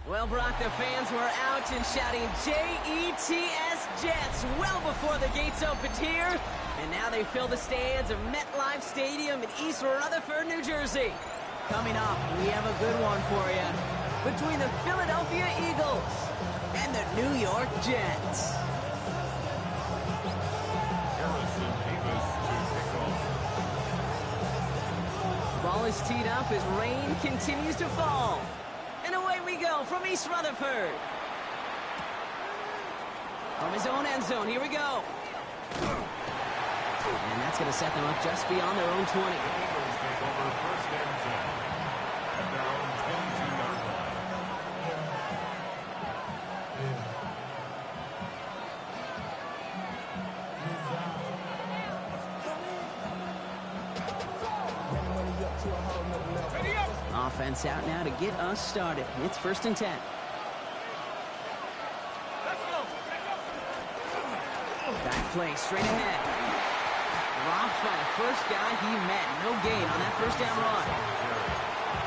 Well, Brock, the fans were out and shouting J-E-T-S, Jets, well before the gates opened here. And now they fill the stands of MetLife Stadium in East Rutherford, New Jersey. Coming up, we have a good one for you. Between the Philadelphia Eagles and the New York Jets. Ball is teed up as rain continues to fall. And away we go from East Rutherford. From his own end zone, here we go. And that's going to set them up just beyond their own 20. Offense out now to get us started. It's 1st and 10. Back play straight ahead. Dropped by the first guy he met. No gain on that first down run.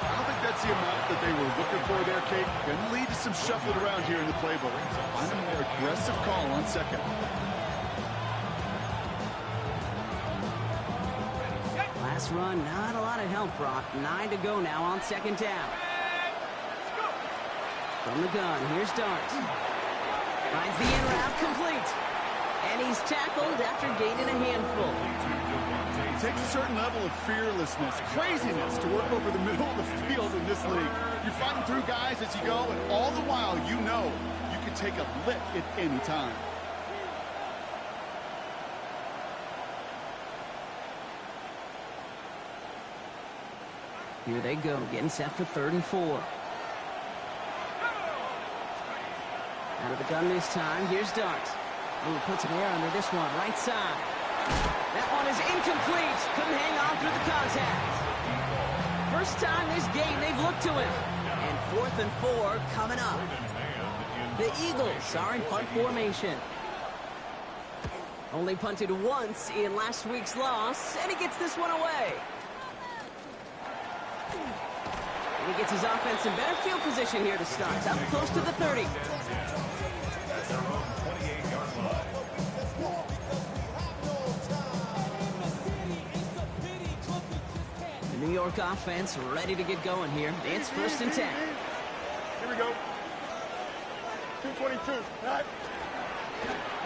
I don't think that's the amount that they were looking for there, Kate. Going to lead to some shuffling around here in the playbook. Find a more aggressive call on second. Last run, not a lot of help, Brock. 9 to go now on 2nd down. From the gun, here's Darts. Finds the in route complete. And he's tackled after gaining a handful. It takes a certain level of fearlessness, craziness to work over the middle of the field in this league. You're fighting through guys as you go, and all the while you know you can take a lick at any time. Here they go, getting set for 3rd and 4. Out of the gun this time, here's Darts. Ooh, puts an air under this one, right side. That one is incomplete. Couldn't hang on through the contact. First time this game they've looked to him. And 4th and 4 coming up. The Eagles are in punt formation. Only punted once in last week's loss, and he gets this one away. And he gets his offense in better field position here to start. Up close to the 30. The New York offense ready to get going here. It's 1st and 10. Here we go. 222. Right.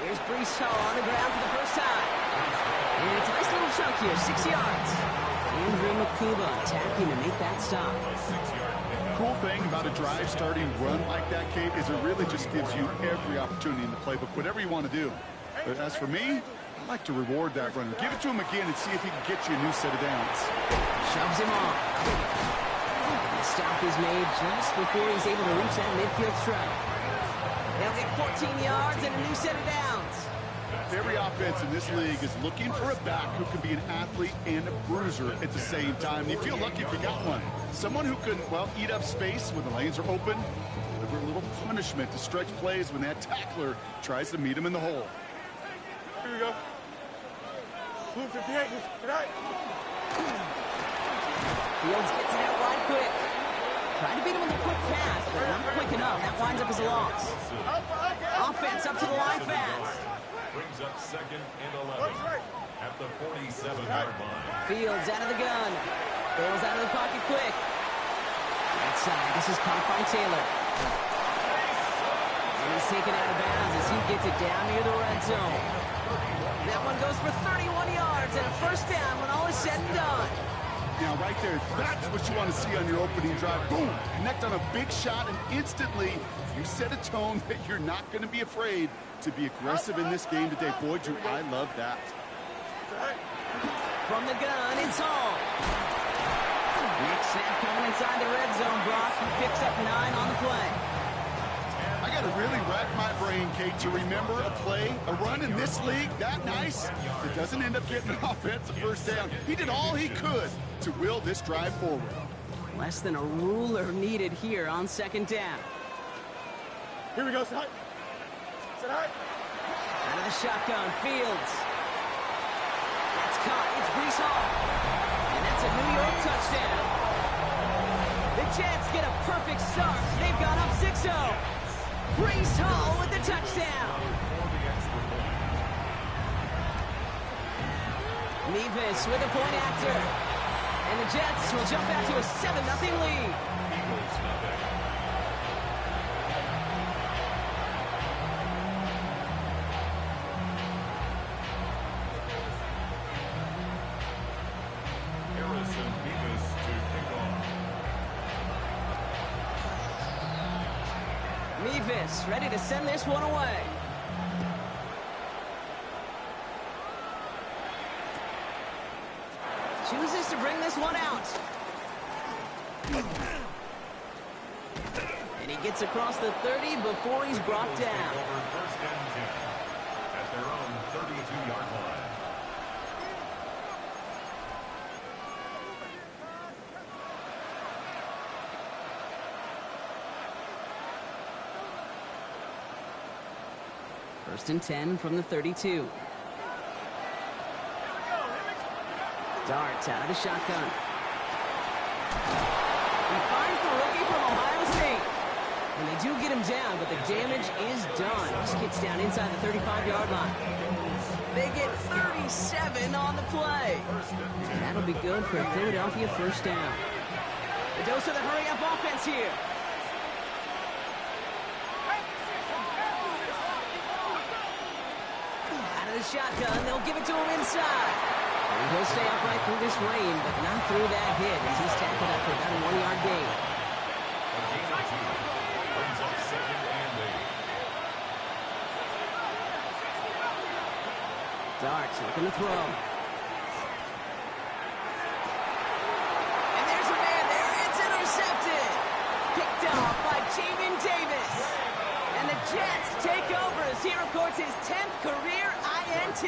Here's Breece Hall on the ground for the first time. And it's a nice little chunk here, 6 yards. Andrew Makuba attacking to make that stop. Cool thing about a drive starting run like that, Kate, is it really just gives you every opportunity in the playbook, whatever you want to do. But as for me, I like to reward that runner. Give it to him again and see if he can get you a new set of downs. Shoves him off. The stop is made just before he's able to reach that midfield strike. They'll get 14 yards and a new set of downs. Every offense in this league is looking for a back who can be an athlete and a bruiser at the same time. You feel lucky if you got one. Someone who can, well, eat up space when the lanes are open, deliver a little punishment to stretch plays when that tackler tries to meet him in the hole. Here we go. Blue 58. Right. Fields gets it out wide quick. Trying to beat him with a quick pass, but not quick enough. That winds up as a loss. Offense up to the line fast. Brings up 2nd and 11 at the 47-yard line. Fields out of the gun. Bails out of the pocket quick. Right side. This is caught by Taylor. And he's taken out of bounds as he gets it down near the red zone. That one goes for 31 yards and a first down when all is said and done. Now, right there, that's what you want to see on your opening drive. Boom! Connect on a big shot, and instantly you set a tone that you're not going to be afraid to be aggressive in this game today. Boy, do I love that. From the gun, it's Hall. Next snap coming inside the red zone. Brock, he picks up 9 on the play. I got to really rack my brain, Kate, to remember a play, a run in this league that nice. It doesn't end up getting an offensive first down. He did all he could to will this drive forward. Less than a ruler needed here on 2nd down. Here we go, Side. Side. Out of the shotgun, Fields. That's caught. It's Breece Hall. And that's a New York touchdown. The Jets get a perfect start. They've gone up 6-0. Breece Hall with the touchdown. For the extra point. Mevis with a point after. And the Jets will jump out to a 7-0 lead. Eagles nothing. Harrison Mevis to kick off. Mevis ready to send this one away. Chooses to bring this one out. And he gets across the 30 before he's brought down. Over first and 10 at their own 32-yard line. First and 10 from the 32. Darts out of the shotgun. He finds the rookie from Ohio State. And they do get him down, but the damage is done. This kid's down inside the 35-yard line. They get 37 on the play. And that'll be good for a Philadelphia first down. The dose of the hurry-up offense here. Out of the shotgun, they'll give it to him inside. And he'll stay upright through this rain, but not through that hit as he's tackled up for about a 1-yard gain. A gain of 2 brings up second and 8. Darts looking to throw. And there's a man there. It's intercepted. Picked off by Jamin Davis. And the Jets take over as he records his 10th career INT.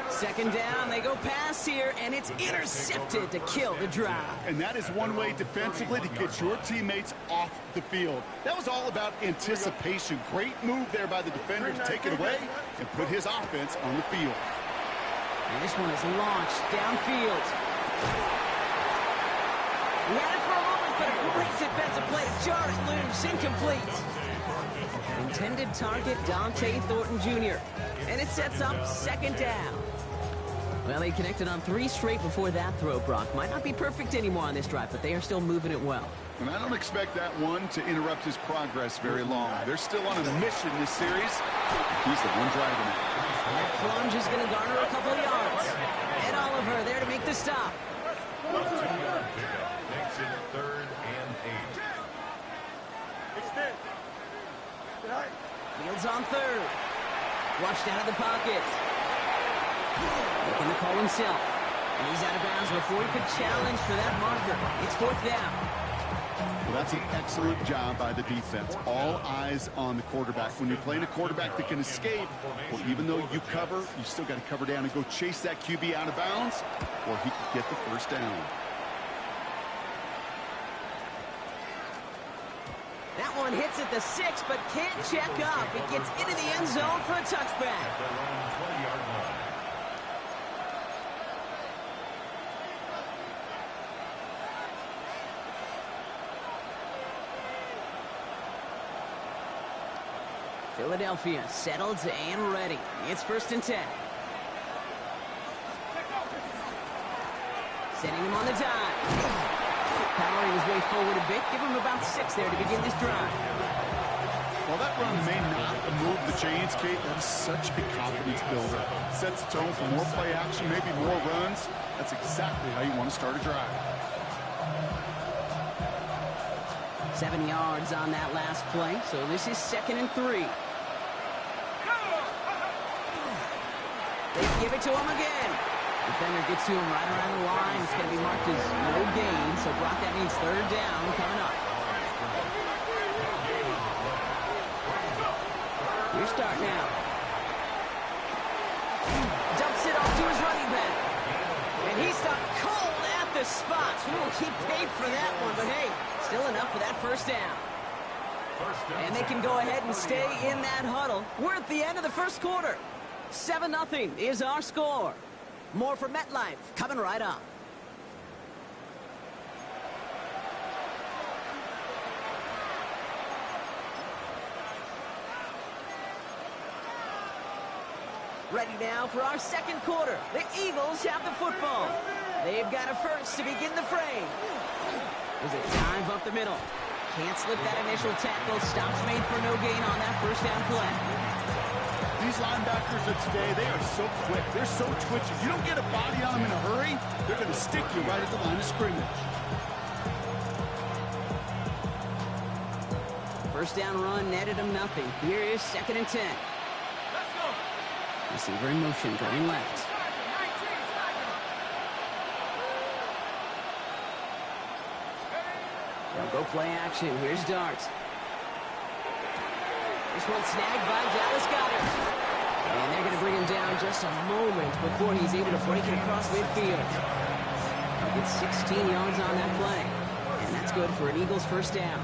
Second down, they go pass here, and it's intercepted to kill the drive. And that is one way defensively to get your teammates off the field. That was all about anticipation. Great move there by the defender to take it away and put his offense on the field. And this one is launched downfield. He had it for a moment, but a great defensive play to jar it loose, incomplete. Intended target, Dante Thornton Jr. And it sets up second down. Well, they connected on 3 straight before that throw, Brock. Might not be perfect anymore on this drive, but they are still moving it well. And I don't expect that one to interrupt his progress very long. They're still on a mission this series. He's the one driving it. That plunge is going to garner a couple of yards. Ed Oliver there to make the stop. A 2-yard pickup makes it third and 8. Extend. Tonight. Fields on third. Flushed out of the pocket. Looking to call himself. And he's out of bounds before he could challenge for that marker. It's fourth down. Well, that's an excellent job by the defense. All eyes on the quarterback. When you're playing a quarterback that can escape, well, even though you cover, you still got to cover down and go chase that QB out of bounds, or he could get the first down. That one hits at the 6, but can't check up. It gets into the end zone for a touchback. At their own 20-yard line. Philadelphia settled and ready. It's first and 10. Setting him on the dive. Powering his way forward a bit. Give him about 6 there to begin this drive. While that run may not move the chains, Kate, that is such a confidence builder. Sets the tone for more play action, maybe more runs. That's exactly how you want to start a drive. 7 yards on that last play, so this is 2nd and 3. They give it to him again. Defender gets to him right around the line. It's going to be marked as no gain, so Brock, that means third down coming up. Your start now. Dumps it off to his running back. And he's stuck cold at the spot. Ooh, he paid for that one, but hey, still enough for that first down. And they can go ahead and stay in that huddle. We're at the end of the first quarter. 7-0 is our score. More from MetLife coming right up. Ready now for our second quarter. The Eagles have the football. They've got a first to begin the fray. There's a dive up the middle. Can't slip that initial tackle. Stops made for no gain on that first down play. These linebackers of today, they are so quick. They're so twitchy. You don't get a body on them in a hurry, they're going to stick you right at the line of scrimmage. First down run netted him nothing. Here is 2nd and 10. Receiver in motion, going left. They'll go play action. Here's Dart. This one snagged by Dallas Goedert. And they're going to bring him down just a moment before he's able to break it across midfield. He'll get 16 yards on that play. And that's good for an Eagles first down.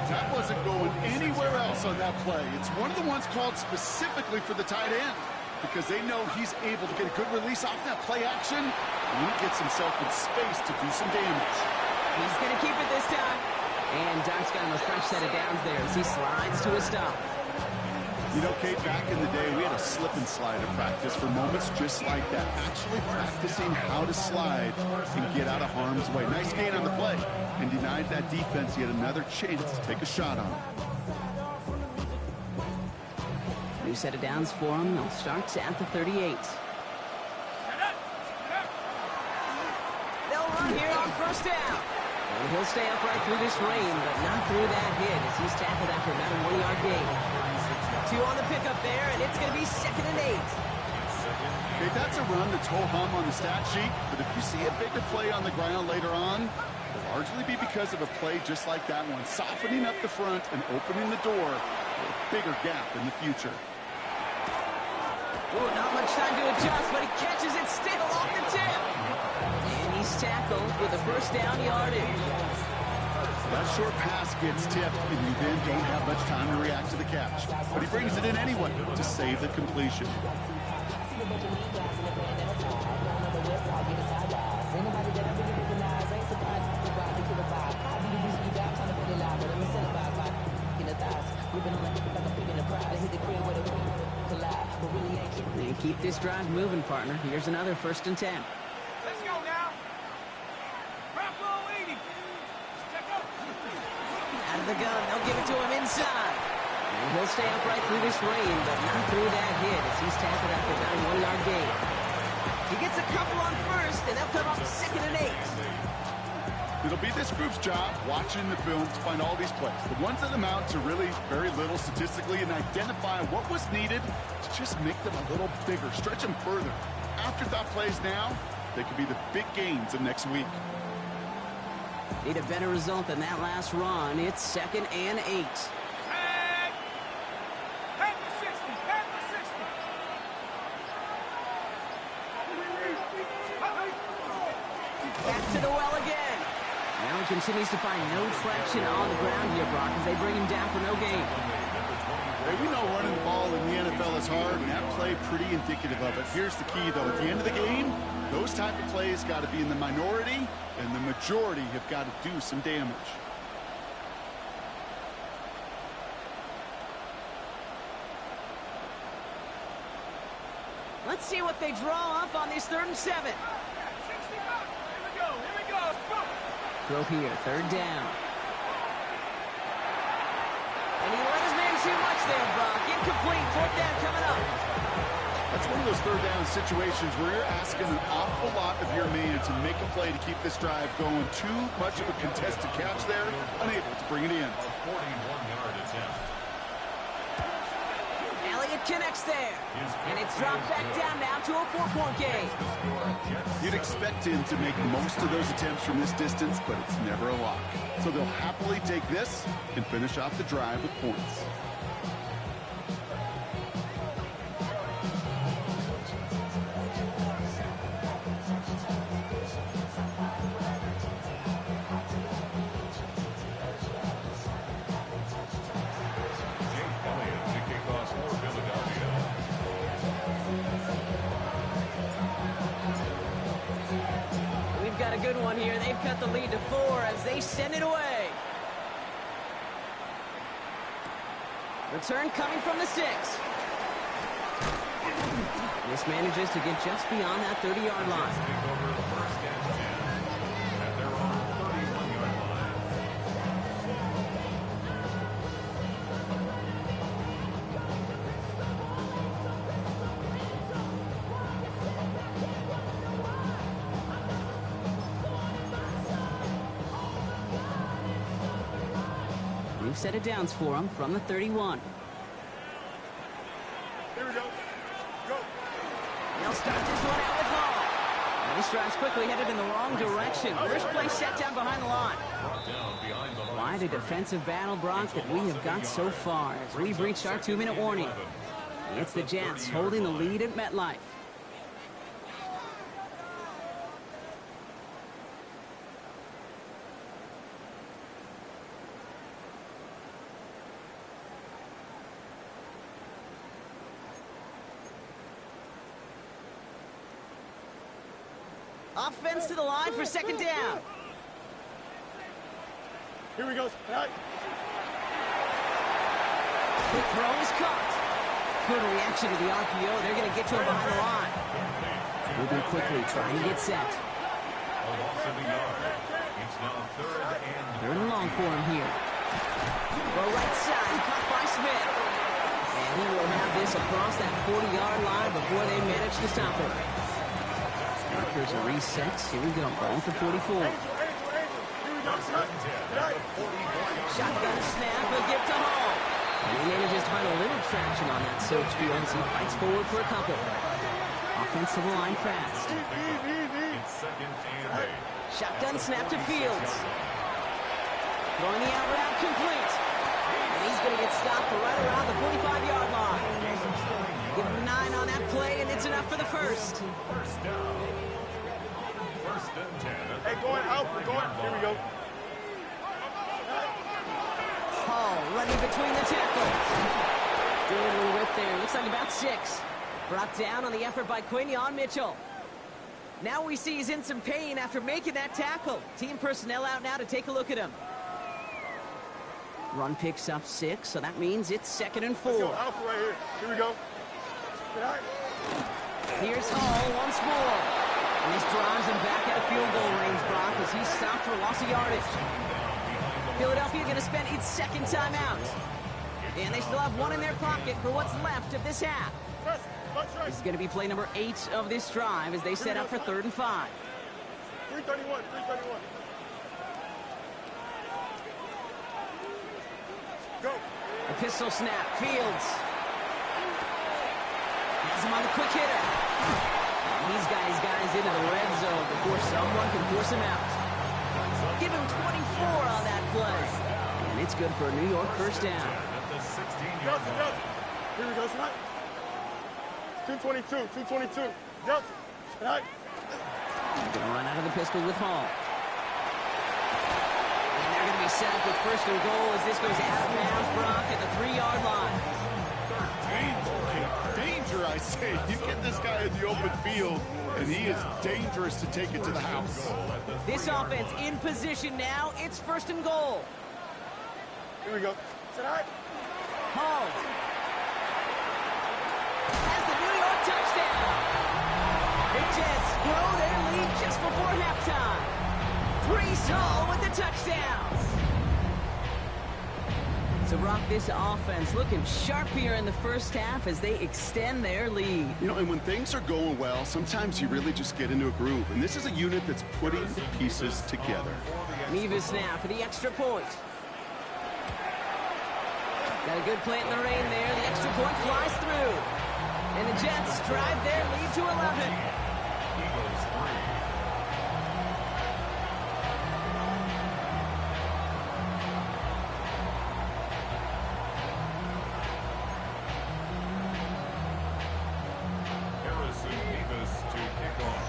That wasn't going anywhere else on that play. It's one of the ones called specifically for the tight end because they know he's able to get a good release off that play action, and he gets himself in space to do some damage. He's going to keep it this time. And Dart's got him a fresh set of downs there as he slides to a stop. You know, Kate, back in the day, we had a slip and slide in practice for moments just like that. Actually practicing how to slide and get out of harm's way. Nice gain on the play and denied that defense yet another chance to take a shot on him. New set of downs for him. They'll start at the 38. They'll run here on first down. And he'll stay upright through this rain, but not through that hit as he's tackled after about a 1-yard gain. 2 on the pickup there, and it's going to be 2nd and 8. Okay, that's a run that's ho-hum on the stat sheet, but if you see a bigger play on the ground later on, it'll largely be because of a play just like that one, softening up the front and opening the door for a bigger gap in the future. Ooh, not much time to adjust, but he catches it still off the tip. And he's tackled with a first down yardage. That short pass gets tipped, and you then don't have much time to react to the catch. But he brings it in anyway to save the completion. They keep this drive moving, partner. Here's another 1st and 10. Let's go now. Bravo 80. Out of the gun, they'll give it to him inside. And he'll stay upright through this rain, but not through that hit as he's tackled after about a 1-yard gain. He gets a couple on first, and they'll come up 2nd and 8. It'll be this group's job watching the film to find all these plays. The ones that amount to really very little statistically and identify what was needed to just make them a little bigger, stretch them further. Afterthought plays now, they could be the big gains of next week. Need a better result than that last run. It's 2nd and 8. Head to 60. Head to 60. Back to the well again. Now he continues to find no traction on the ground here, Brock, as they bring him down for no gain. Hey, we know running the ball in the NFL is hard, and that play pretty indicative of it. Here's the key, though. At the end of the game, those type of plays got to be in the minority, and the majority have got to do some damage. Let's see what they draw up on this 3rd and 7. 60. Here we go. Here we go. Go. Throw here, 3rd down. And he let his man too much there, Brock. Incomplete, 4th down coming up. That's one of those 3rd down situations where you're asking an awful lot of your man to make a play to keep this drive going. Too much of a contested catch there, unable to bring it in. A 41-yard attempt. Elliott connects there. And it's dropped back down now to a 4-point game. You'd expect him to make most of those attempts from this distance, but it's never a lock. So they'll happily take this and finish off the drive with points. Got a good one here. They've cut the lead to 4 as they send it away. Return coming from the 6. This manages to get just beyond that 30-yard line. Take over the first and 10 at their own 31-yard line. New set of downs for him from the 31. Here we go. Go. They'll start this one out with Hall. And this drive's quickly headed in the wrong direction. First play set down behind the line. Brought down behind the line. Quite a defensive battle, Brock, that we have got so far as we've reached our 2-minute warning. It's the Jets holding the lead at MetLife. Offense to the line for second down. Here we go. Right. Quick throw is caught. Good reaction to the RPO. They're going to get to him behind the line. Moving quickly, trying to get set. A loss of a yard. It's now third and They're in the long for him here. Well, right side, caught by Smith. And he will have this across that 40-yard line before they manage to stop him. Markers are reset. Here we go. Ball at the 44. Shotgun snap. He'll give to Hall. And he manages to find a little traction on that search field as he fights forward for a couple. Offensive line fast. it's second and 8. Shotgun snap to Fields. Throwing the out route complete. And he's going to get stopped for right around the 45-yard line. Give him 9 on that play, and it's enough for the first. First down. First and 10. Hey, going out. We're going. Here we go. Hall running between the tackles. Good little whip there. Looks like about 6. Brought down on the effort by Quinion Mitchell. Now we see he's in some pain after making that tackle. Team personnel out now to take a look at him. Run picks up 6, so that means it's second and 4. Let's go. Alpha right here. Here we go. Right. Here's Hall once more. And this drives him back at a field goal range, Brock, as he's stopped for loss of yardage. Philadelphia going to spend its second timeout. And they still have 1 in their pocket for what's left of this half. This is going to be play number 8 of this drive as they set up for 3rd and 5. 331. 331. Go. A pistol snap. Fields. Has him on the quick hitter. And he's got his guys into the red zone before someone can force him out. Give him 24 on that play. And it's good for a New York first down. At the 16-yard line. Here we go. Right. 222. 222. Jump. Right. Going to run out of the pistol with Hall. And they're going to be set up with first and goal as this goes out of bounds, Brock, at the 3-yard line. Danger, I say. You get this guy in the open field, and he is dangerous to take it to the house. This offense in position now. It's first and goal. Here we go. Right. Hall has the New York touchdown. The Jets grow their lead just before halftime. Breece Hall with the touchdown. So, Brock, this offense looking sharp here in the first half as they extend their lead. You know, and when things are going well, sometimes you really just get into a groove. And this is a unit that's putting the pieces together. Mevis now for the extra point. Got a good plant in the rain there. The extra point flies through. And the Jets drive their lead to 11. Eagles 3. Harrison Mevis to kick off.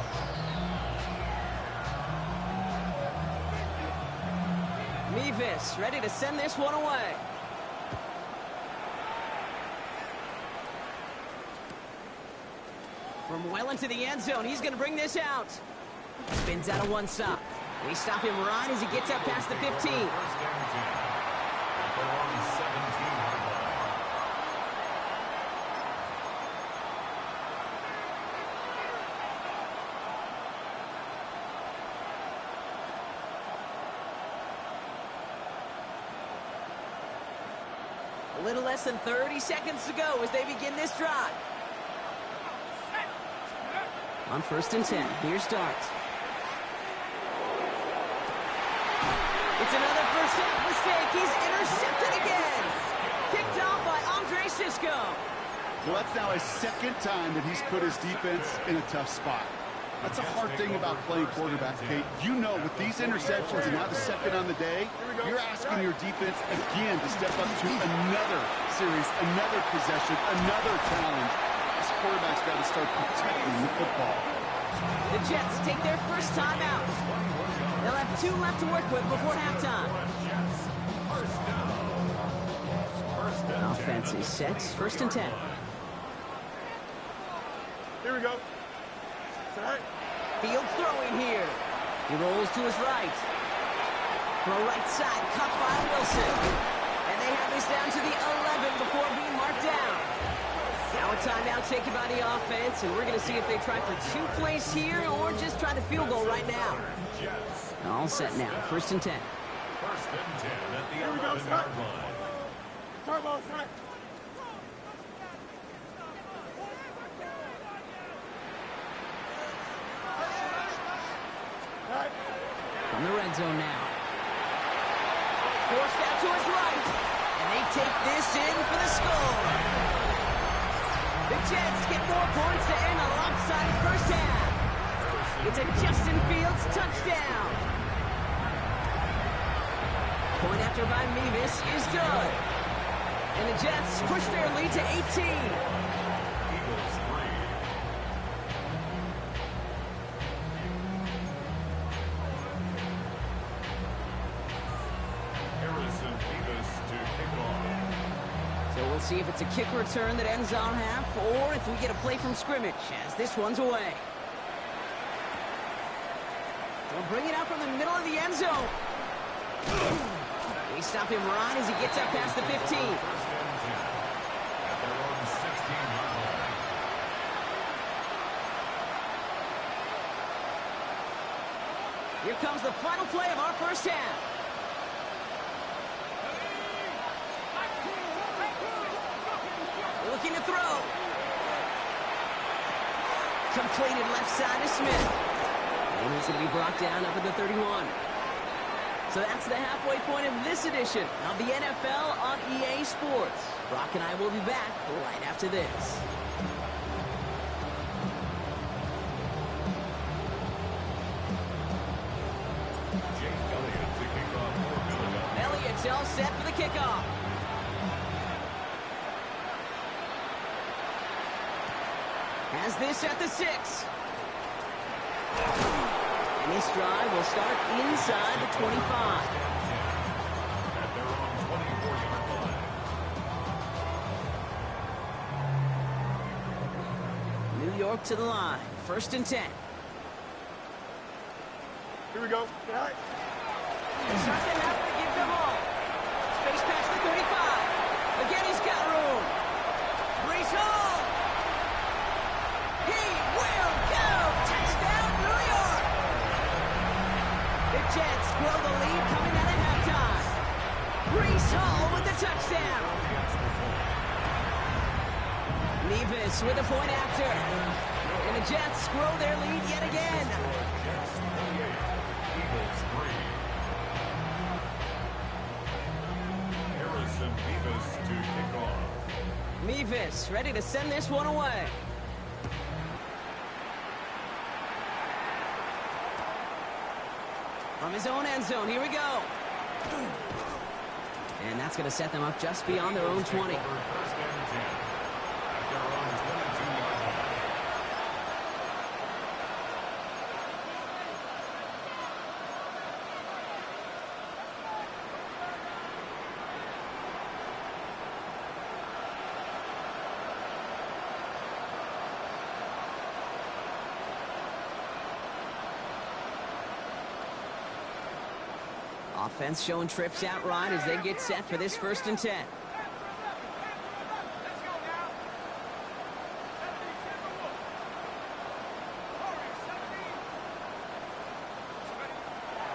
Mevis ready to send this one away. From well into the end zone, he's going to bring this out. Spins out of one stop. They stop him right as he gets up past the 15. First and 10. At their own 17-yard line. A little less than 30 seconds to go as they begin this drive. On 1st and 10, here's Darts. It's another first half mistake. He's intercepted again. Picked off by Andre Cisco. Well, that's now his second time that he's put his defense in a tough spot. That's a hard thing about playing quarterback, Kate. You know, with these interceptions and now the second on the day, you're asking your defense again to step up to another series, another possession, another challenge. This quarterback's got to start protecting the football. The Jets take their first time out. They'll have 2 left to work with before halftime. Offense is set. 1st and 10. Here we go. Field throwing here. He rolls to his right. Throw right side, caught by Wilson. And they have this down to the 11 before being marked down. Now a timeout taken by the offense, and we're going to see if they try for 2 plays here or just try the field goal right now. All set now. 1st and 10. 1st and 10 at the 11-yard line. Turbo, strike. From the red zone now. Forced out to his right. And they take this in for the score. The Jets get more points to end a lopsided first half. It's a Justin Fields touchdown. Point after by Mevis is good. And the Jets push their lead to 18. Eagles 3. Harrison Davis to kick off. So we'll see if it's a kick return that ends on half or if we get a play from scrimmage as this one's away. They'll bring it out from the middle of the end zone. They stop him right as he gets up past the 15. 1st and 10 at their own 16-yard line. Here comes the final play of our first half. Looking to throw. Completed left side to Smith. And he's going to be brought down up at the 31. So that's the halfway point of this edition of the NFL on EA Sports. Brock and I will be back right after this. Jake Elliott to kick off for Philadelphia. Elliott's all set for the kickoff. Has this at the 6. And this drive will start inside the 25. At their own 24-yard line. New York to the line. 1st and 10. Here we go. It's not going to have to give them all. Space past the 35. Again, he's got room. Brees Hall. He will go. Touchdown, New York. The Jets grow the lead coming out of halftime. Brees Hall with the touchdown. Mevis with a point after. And the Jets grow their lead yet again. Jets 28, Eagles 3. Harrison Mevis to kick off. Mevis ready to send this one away. From his own end zone, here we go. And that's going to set them up just beyond their own 20. 1st and 10 at their own 22-yard line. Offense showing trips out right as they get set for this 1st and 10.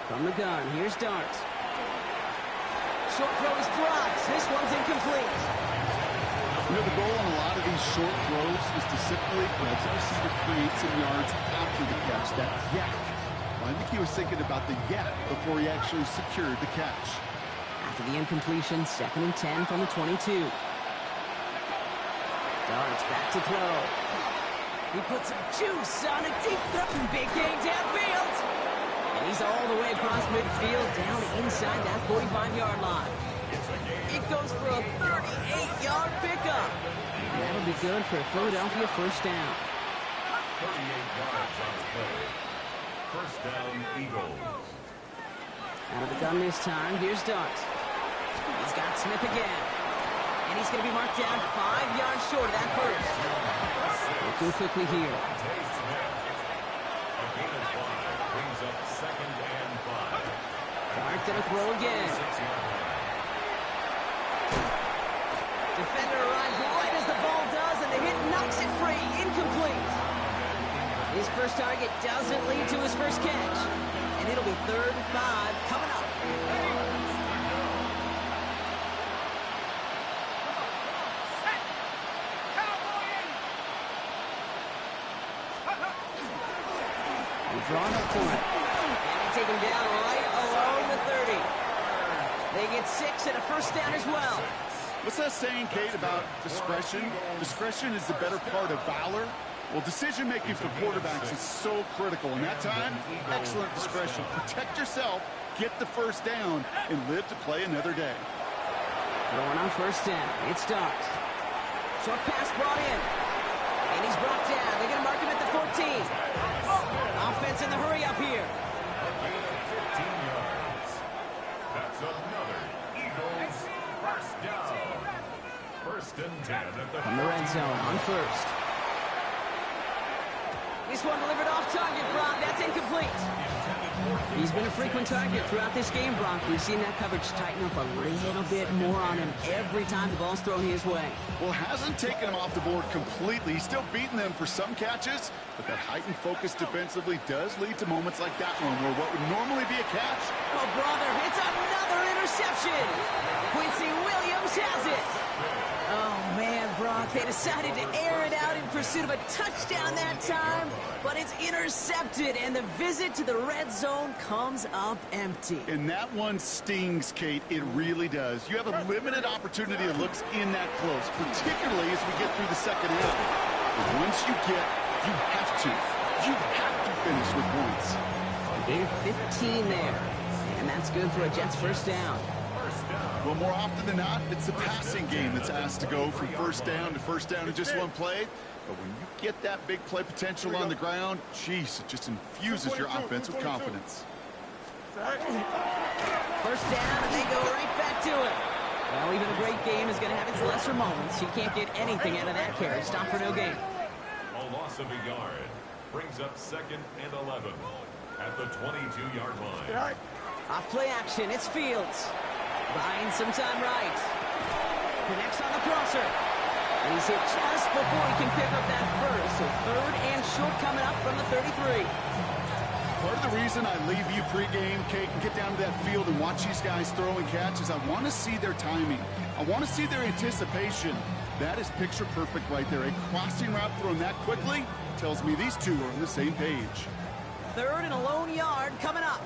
From the gun, here's Darts. Short throw is dropped. This one's incomplete. You know, the goal on a lot of these short throws is to simply let the receiver create some yards after the catch, that yak. Well, I think he was thinking about the yak before he actually secured the catch. After the incompletion, 2nd and 10 from the 22. Darts back to throw. He puts some juice on a deep throw. Big gain downfield. And he's all the way across midfield, down inside that 45-yard line. It goes for a 38-yard pickup. And that'll be good for a Philadelphia first down. 38 yards on the play. First down, Eagles. Out of the gun this time, here's Darts. He's got Smith again. And he's going to be marked down 5 yards short of that first. Looking quickly here. Tay Smith. A gain of 5 brings up 2nd and 5. Dart going to throw again. 6-yard line. Defender arrives right as the ball does, and the hit knocks it free. Incomplete. His first target doesn't lead to his first catch. And it'll be 3rd and 5 coming up. They're drawn up for it. And they take him down right along the 30. They get 6 and a first down as well. What's that saying, Kate, about discretion? Discretion is the better part of valor. Well, decision-making for quarterbacks is so critical. In that time, excellent discretion. Protect yourself, get the first down, and live to play another day. Throwing on first down. It starts. Short pass brought in. And he's brought down. They're going to mark him at the 14. Offense in the hurry up here. A gain of 15 yards. That's another Eagles first down. 1st and 10 at the From the red zone on first. This one delivered off target, Brock. That's incomplete. He's been a frequent target throughout this game, Brock. We've seen that coverage tighten up a little bit more on him every time the ball's thrown his way. Well, hasn't taken him off the board completely. He's still beating them for some catches, but that heightened focus defensively does lead to moments like that one where what would normally be a catch. Oh, brother, it's another interception. Quincy Williams has it. Oh, man, Brock, they decided to air it out in pursuit of a touchdown that time, but it's intercepted, and the visit to the red zone comes up empty. And that one stings, Kate. It really does. You have a limited opportunity that looks in that close, particularly as we get through the second half. But once you have to finish with points. Gain of 15 there, and that's good for a Jets first down. Well, more often than not, it's the passing game that's asked to go from first down in just one play. But when you get that big play potential on the ground, geez, it just infuses your offense with confidence. First down, and they go right back to it. Well, even a great game is going to have its lesser moments. You can't get anything out of that carry. Stop for no gain. A loss of a yard brings up 2nd and 11 at the 22-yard line. Off play action, it's Fields. Buying some time right. Connects on the crosser. And he's hit just before he can pick up that first. So 3rd and short coming up from the 33. Part of the reason I leave you pregame, Kate, and get down to that field and watch these guys throw and catch is I want to see their timing. I want to see their anticipation. That is picture perfect right there. A crossing route thrown that quickly tells me these two are on the same page. 3rd and a lone yard coming up.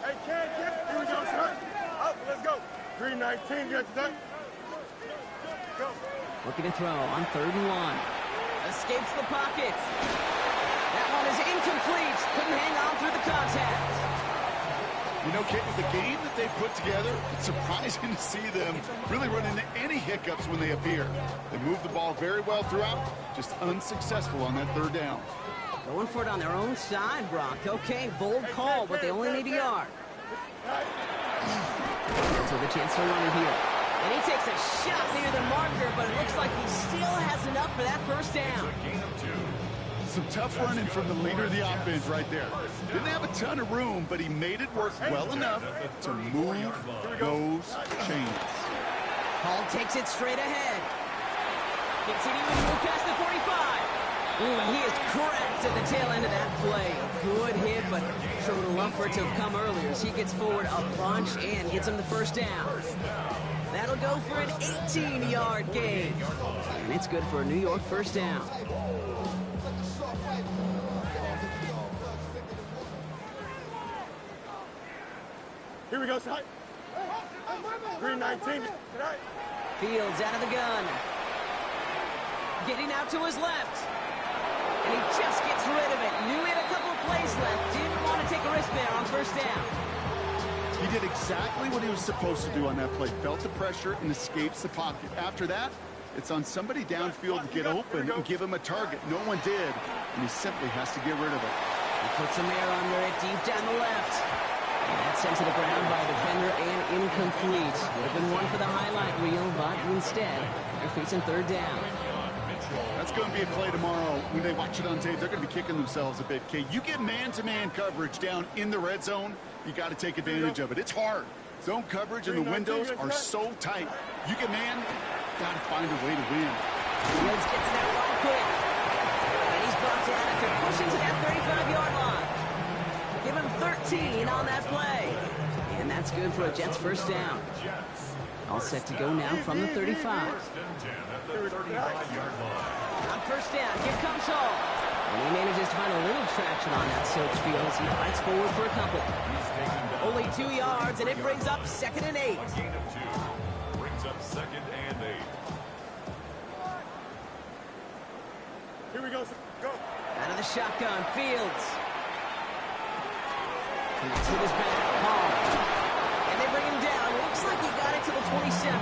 Hey, Ken, here we go, son. Up, let's go. 319, get that. Go. Looking to throw on 3rd and 1. Escapes the pocket. That one is incomplete. Couldn't hang on through the contact. You know, Kate, with the game that they put together, it's surprising to see them really run into any hiccups when they appear. They move the ball very well throughout, just unsuccessful on that 3rd down. Going for it on their own side, Brock. Okay, bold call, but they only need a yard. So the chance to run it here. And he takes a shot near the marker, but it looks like he still has enough for that first down. A gain of 2. Some tough running from the leader of the offense right there. Didn't have a ton of room, but he made it work well enough to move those chains. Hall takes it straight ahead. Continuing to move past the 45. Ooh, and he is cracked at the tail end of that play. A good hit, but showed a love for it to have come earlier as he gets forward a bunch and gets him the first down. That'll go for an 18-yard gain. And it's good for a New York first down. Here we go, side. 319 tonight. Fields out of the gun. Getting out to his left. And he just gets rid of it. Knew he had a couple of plays left. Didn't want to take a risk there on first down. He did exactly what he was supposed to do on that play. Felt the pressure and escapes the pocket. After that, it's on somebody downfield to get open and give him a target. No one did, and he simply has to get rid of it. He puts him there under it, deep down the left. And that's sent to the ground by a defender and incomplete. Would have been one for the highlight reel, but instead, they're facing third down. That's going to be a play tomorrow. When they watch it on tape, they're going to be kicking themselves a bit. Kate, you get man-to-man coverage down in the red zone, you got to take advantage of it. It's hard. Zone coverage and the windows are so tight. You get man, got to find a way to win. Fields gets it out real quick. And he's brought down after pushing to that 35-yard line. Give him 13 on that play. And that's good for a Jets first down. All set to go now from the 35. On first down, here comes Hall. And he manages to find a little traction on that search field as he fights forward for a couple. Only 2 yards, and it brings up 2nd and 8. Gain of 2. Brings up 2nd and 8. Here we go. Go. Out of the shotgun, Fields. Connects with his back, Hall. And they bring him down. Looks like he got it to the 27.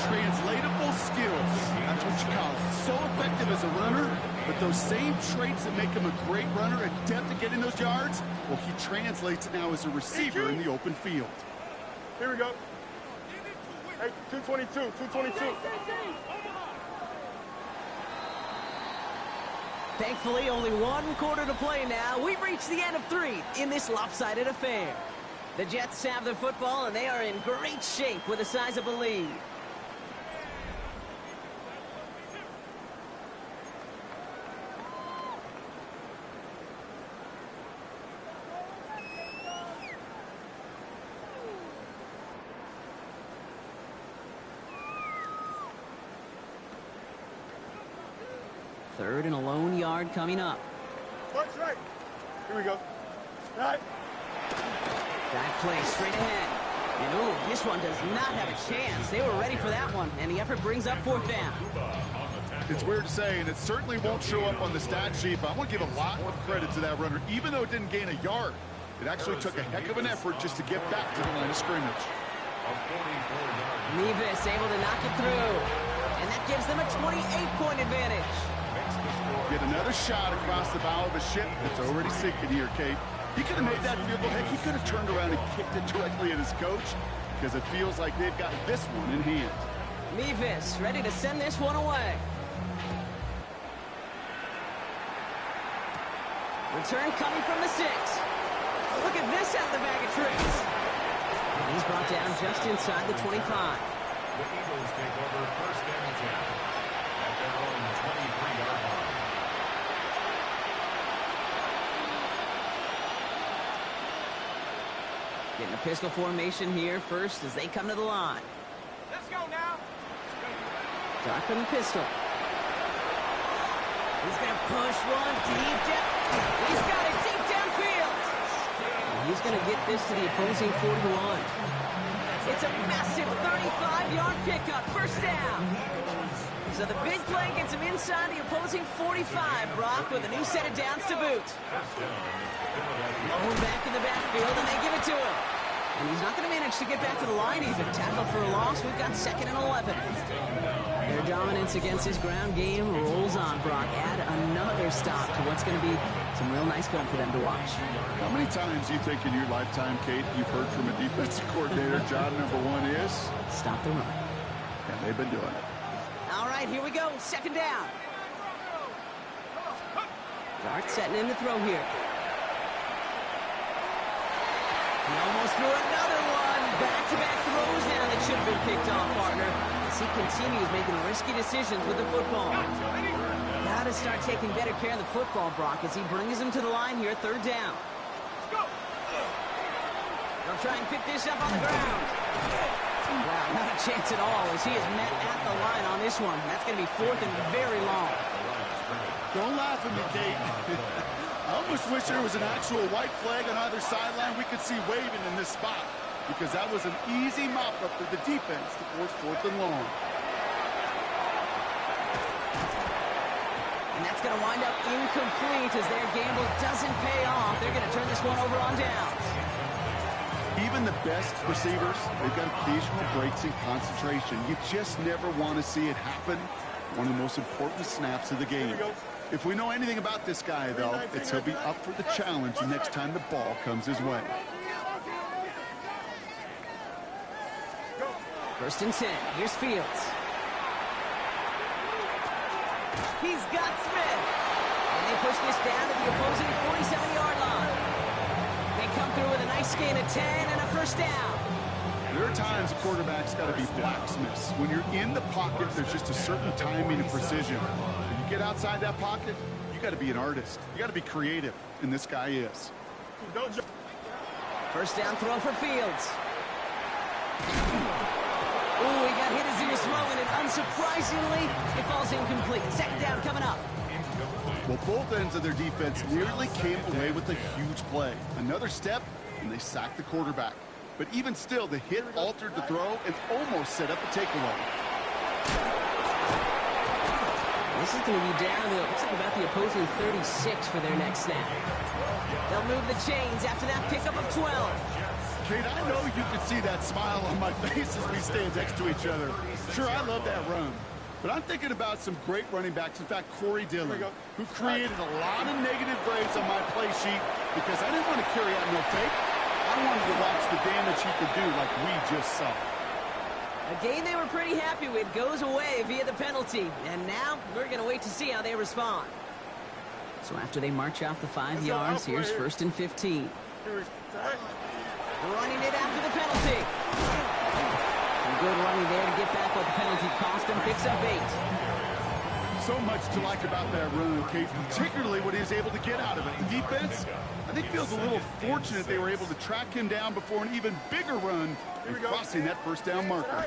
Translatable skills. That's what you call it. So effective as a runner, but those same traits that make him a great runner, adept at getting those yards, well, he translates it now as a receiver in the open field. Here we go. Hey, 222, 222. Thankfully, only 1 quarter to play now. We've reached the end of 3 in this lopsided affair. The Jets have the football, and they are in great shape with a sizable lead. Third and a lone yard coming up. Punch right. Here we go. Right. That play straight ahead. And ooh, this one does not have a chance. They were ready for that one, and the effort brings up 4th down. It's weird to say, and it certainly won't show up on the stat sheet, but I want to give a lot of credit to that runner. Even though it didn't gain a yard, it actually took a heck of an effort just to get back to the line of scrimmage. Mevis able to knock it through, and that gives them a 28-point advantage. Get another shot across the bow of a ship that's already sinking here, Kate. He could have made that field goal. Heck, he could have turned around and kicked it directly at his coach because it feels like they've got this one in hand. Mevis ready to send this one away. Return coming from the 6. Look at this out of the bag of tricks. And he's brought down just inside the 25. The Eagles take over first and 10 at their own 23-yard line. Getting a pistol formation here first as they come to the line. Let's go now. Doc from the pistol. He's going to push one deep down. He's got it deep downfield. And he's going to get this to the opposing 41. It's a massive 35-yard pickup, first down. So the big play gets him inside the opposing 45, Brock, with a new set of downs to boot. Low back in the backfield, and they give it to him. And he's not going to manage to get back to the line even. Tackle for a loss. We've got 2nd and 11. Their dominance against his ground game rolls on, Brock. Add another stop to what's going to be some real nice film for them to watch. How many times do you think in your lifetime, Kate, you've heard from a defensive coordinator, job number 1 is? Stop the run. And they've been doing it. All right, here we go. 2nd down. Dart setting in the throw here. He almost threw another one. Back-to-back throws now that should have been picked off, partner. As he continues making risky decisions with the football. Got to start taking better care of the football, Brock, as he brings him to the line here, 3rd down. They'll try and pick this up on the ground. Wow, not a chance at all as he is met at the line on this one. That's going to be 4th and very long. Don't laugh at me, Kate. I almost wish there was an actual white flag on either sideline we could see waving in this spot, because that was an easy mop-up for the defense to force 4th and long. And that's going to wind up incomplete as their gamble doesn't pay off. They're going to turn this one over on downs. Even the best receivers, they've got occasional breaks in concentration. You just never want to see it happen. One of the most important snaps of the game. If we know anything about this guy, though, it's he'll be up for the challenge next time the ball comes his way. 1st and 10. Here's Fields. He's got Smith. And they push this down to the opposing 47-yard line. They come through with a nice gain of 10 and a 1st down. There are times a quarterback's got to be blacksmiths. When you're in the pocket, there's just a certain timing and precision. When you get outside that pocket, you got to be an artist. You got to be creative, and this guy is. 1st down throw for Fields. Ooh, he got hit as he was throwing it. Unsurprisingly, it falls incomplete. 2nd down coming up. Well, both ends of their defense nearly came away with a huge play. Another step, and they sacked the quarterback. But even still, the hit altered the throw and almost set up a takeaway. This is going to be down to, looks like about the opposing 36 for their next snap. They'll move the chains after that pickup of 12. Kate, I know you can see that smile on my face as we stand next to each other. Sure, I love that run. But I'm thinking about some great running backs. In fact, Corey Dillon, who created a lot of negative grades on my play sheet because I didn't want to carry out no fake. I wanted to watch the damage he could do like we just saw. A game they were pretty happy with goes away via the penalty. And now we're going to wait to see how they respond. So after they march off the 5 yards, here's 1st and 15. Running it after the penalty. Some good running there to get back what the penalty cost him. Picks up 8. So much to like about that run, Kate, particularly what he was able to get out of it. The defense, I think, feels a little fortunate they were able to track him down before an even bigger run and crossing that 1st down marker.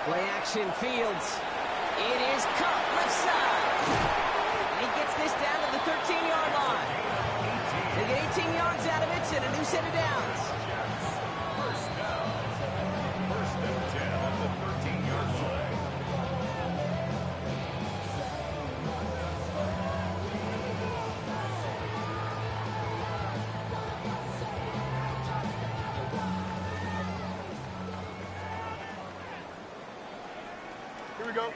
Play action, Fields. It is caught left side. And he gets this down to the 13-yard line. They get 18 yards out of it and a new set of downs. 1st and 10 at the 13-yard line. Here we go.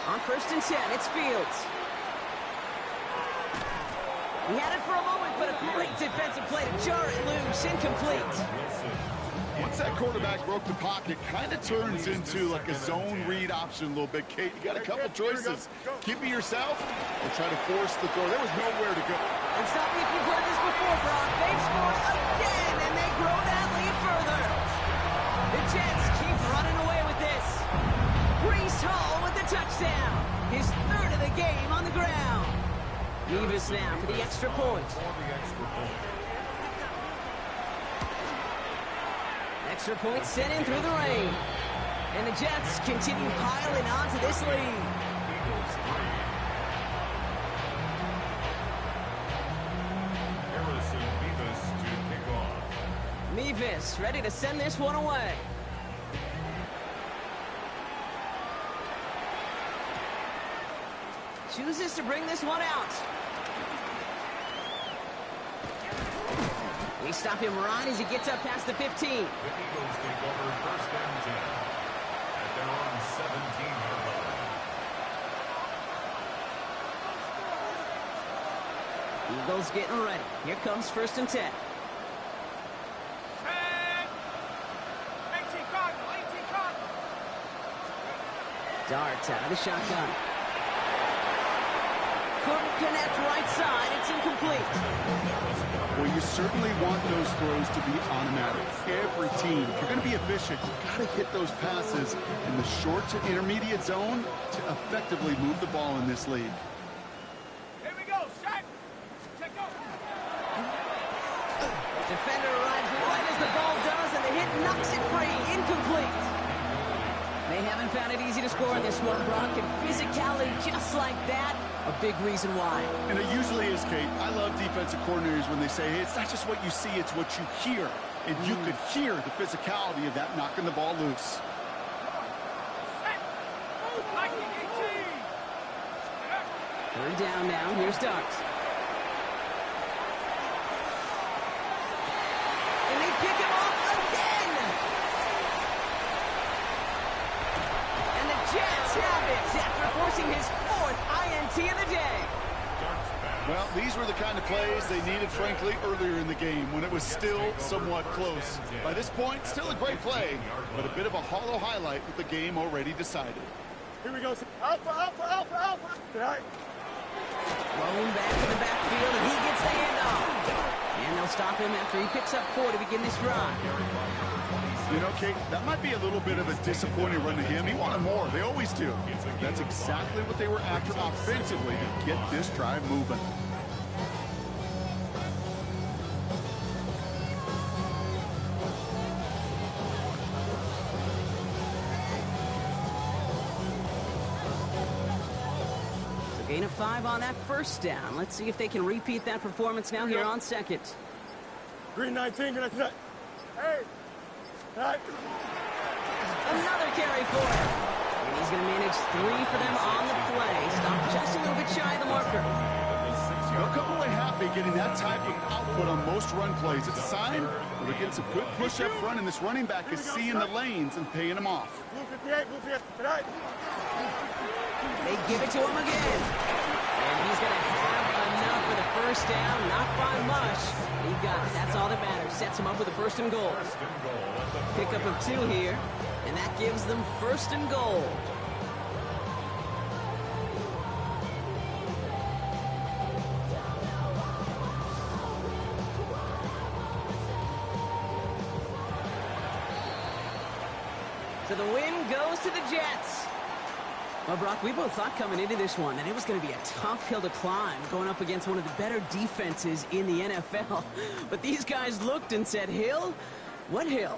On 1st and 10, it's Fields. He had it for a moment, but a great defensive play to jar it loose. Incomplete. Once that quarterback broke the pocket, kind of turns into like a zone read option a little bit. Kate, you got a couple choices. Keep it yourself or try to force the throw. There was nowhere to go. And stop me if you've heard this before, Brock. They've scored again, and they grow that lead further. The Jets keep running away with this. Breece Hall with the touchdown. His 3rd of the game on the ground. Nevis now for the extra point. Extra point sent in through the rain. And the Jets continue piling on to this lead. Harrison Mevis to pick off. Mevis ready to send this one away. Chooses to bring this one out. We stop him right as he gets up past the 15. The Eagles take over 1st and 10 at their own 17-yard line. Eagles getting ready. Here comes 1st and 10. 18 Cardinal, 18 Cardinal. Darts out of the shotgun. Couldn't connect right side. It's incomplete. Well, you certainly want those throws to be automatic. Every team, if you're going to be efficient, you've got to hit those passes in the short to intermediate zone to effectively move the ball in this league. Here we go, set. Check go. Defender arrives right as the ball does, and the hit knocks it free. Incomplete. They haven't found it easy to score in this one, Brock, and physicality just like that, a big reason why. And it usually is, Kate. I love defensive coordinators when they say, hey, it's not just what you see, it's what you hear. And you could hear the physicality of that knocking the ball loose. Third down now. Here's Starks. And they pick him off again. And the Jets have it after forcing his 4th INT of the day. Well, these were the kind of plays they needed, frankly, earlier in the game when it was still somewhat close. By this point, still a great play, but a bit of a hollow highlight with the game already decided. Here we go. Alpha, alpha, alpha, alpha. Right. Thrown back to the backfield, and he gets the handoff. And they'll stop him after he picks up 4 to begin this drive. You know, Kate, that might be a little bit of a disappointing run to him. He wanted more. They always do. That's exactly what they were after offensively to get this drive moving. Gain of 5 on that first down. Let's see if they can repeat that performance now here on second. Green 19, green 19. Hey! Right. Another carry for him. And he's going to manage 3 for them on the play. Stopped just a little bit shy of the marker. They'll come away happy getting that type of output on most run plays. It's a sign that they're getting some good push up front, and this running back is seeing the lanes and paying them off. Blue 58, blue 58. Right. They give it to him again. And he's going to have enough for the first down. Not by much. He got it. That's all that matters. Sets him up with a 1st and goal. Pickup of 2 here. And that gives them 1st and goal. So the win goes to the Jets. Well, Brock, we both thought coming into this one that it was going to be a tough hill to climb going up against one of the better defenses in the NFL. But these guys looked and said, Hill? What hill?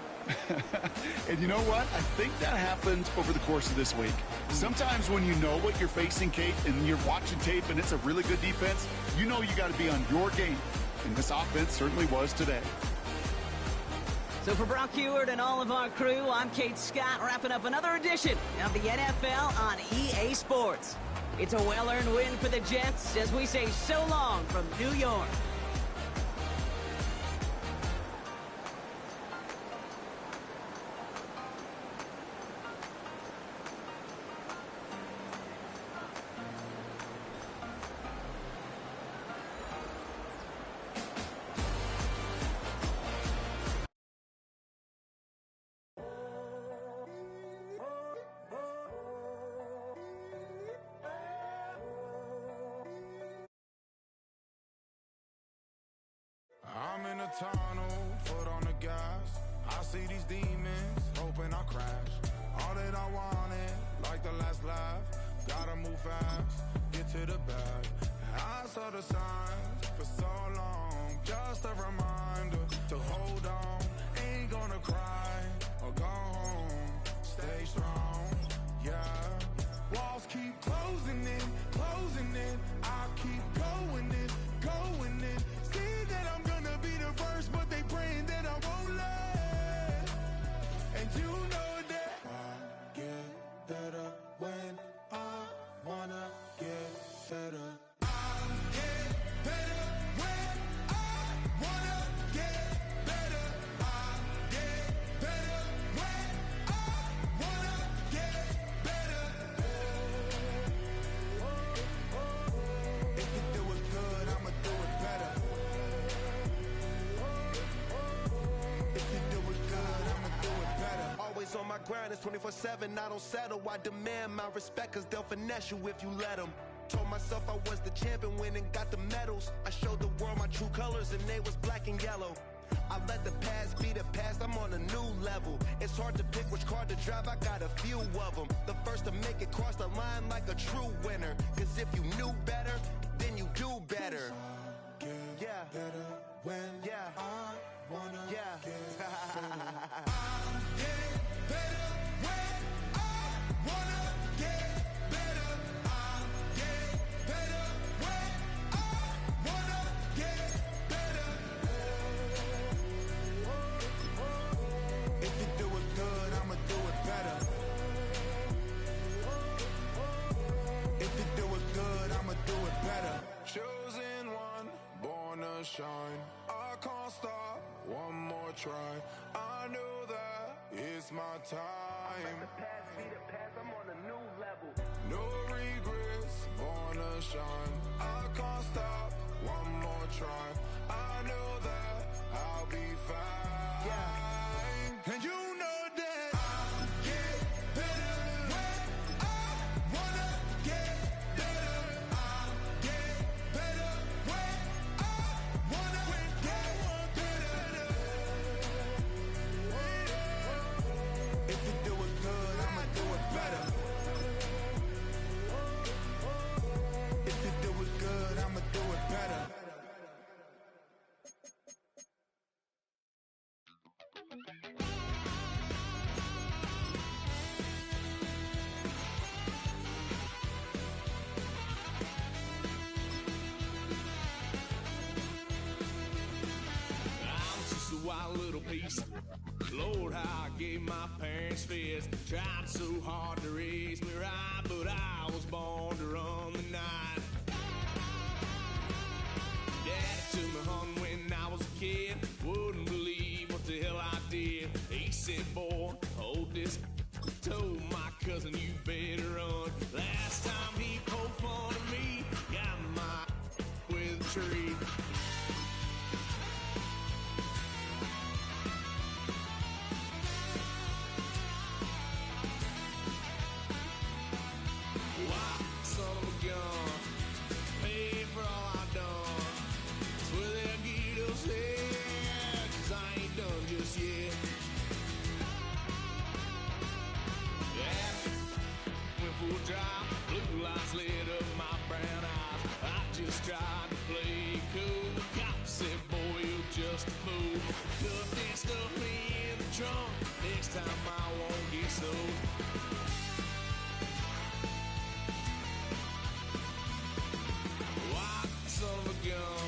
And you know what? I think that happened over the course of this week. Sometimes when you know what you're facing, Kate, and you're watching tape and it's a really good defense, you know you got to be on your game. And this offense certainly was today. So for Brock Huard and all of our crew, I'm Kate Scott, wrapping up another edition of the NFL on EA Sports. It's a well-earned win for the Jets as we say so long from New York. I'm in a tunnel, foot on the gas. I see these demons, hoping I crash. All that I wanted, like the last laugh. Gotta move fast, get to the bag. I saw the signs for so long. Just a reminder to hold on. Ain't gonna cry or go home. Stay strong, yeah. Walls keep closing in. I keep going in. See that I'm gonna be the first, but they praying that I won't let. And you know that I get better when I wanna get better. I get better when I wanna get better. I get better when I wanna get better. If you do it good, I'ma do it better. If you do it good, I'ma do it better. Always on my grind, it's 24/7, I don't settle. I demand my respect, cause they'll finesse you if you let them. Told myself I was the champion, went and got the medals. I showed the world my true colors and they was black and yellow. I let the past be the past, I'm on a new level. It's hard to pick which car to drive, I got a few of them. The first to make it cross the line like a true winner. Cause if you knew better, then you do better. Yeah. Better when I wanna get try. I know that it's my time. I'm on a new level. No regrets, born to shine. I can't stop, one more try. I know that I'll be fine. Yeah. And you know that I get better when I wanna get better. I get better when I wanna get better. If you do it good, I'ma do it better. If you do it good, I'ma do it better. I was just a wild little piece. Lord, how I gave my parents fits. Tried so hard to raise me right, but I was born to run the night. Daddy took me hunting when I was a kid. Wouldn't believe what the hell I did. He said, boy, hold this. Told my cousin, you better run. Last time he poked fun at me, got my with a tree. Why, son of a gun, pay for all I done. Swear they'll get us here, 'cause I ain't done just yet. Yeah, went for a drive, blue lights lit up my brown eyes. I just tried to play cool. Cop said, boy, you're just a fool. Cut that stuff in the trunk, next time I won't get sold. Why, son of a gun,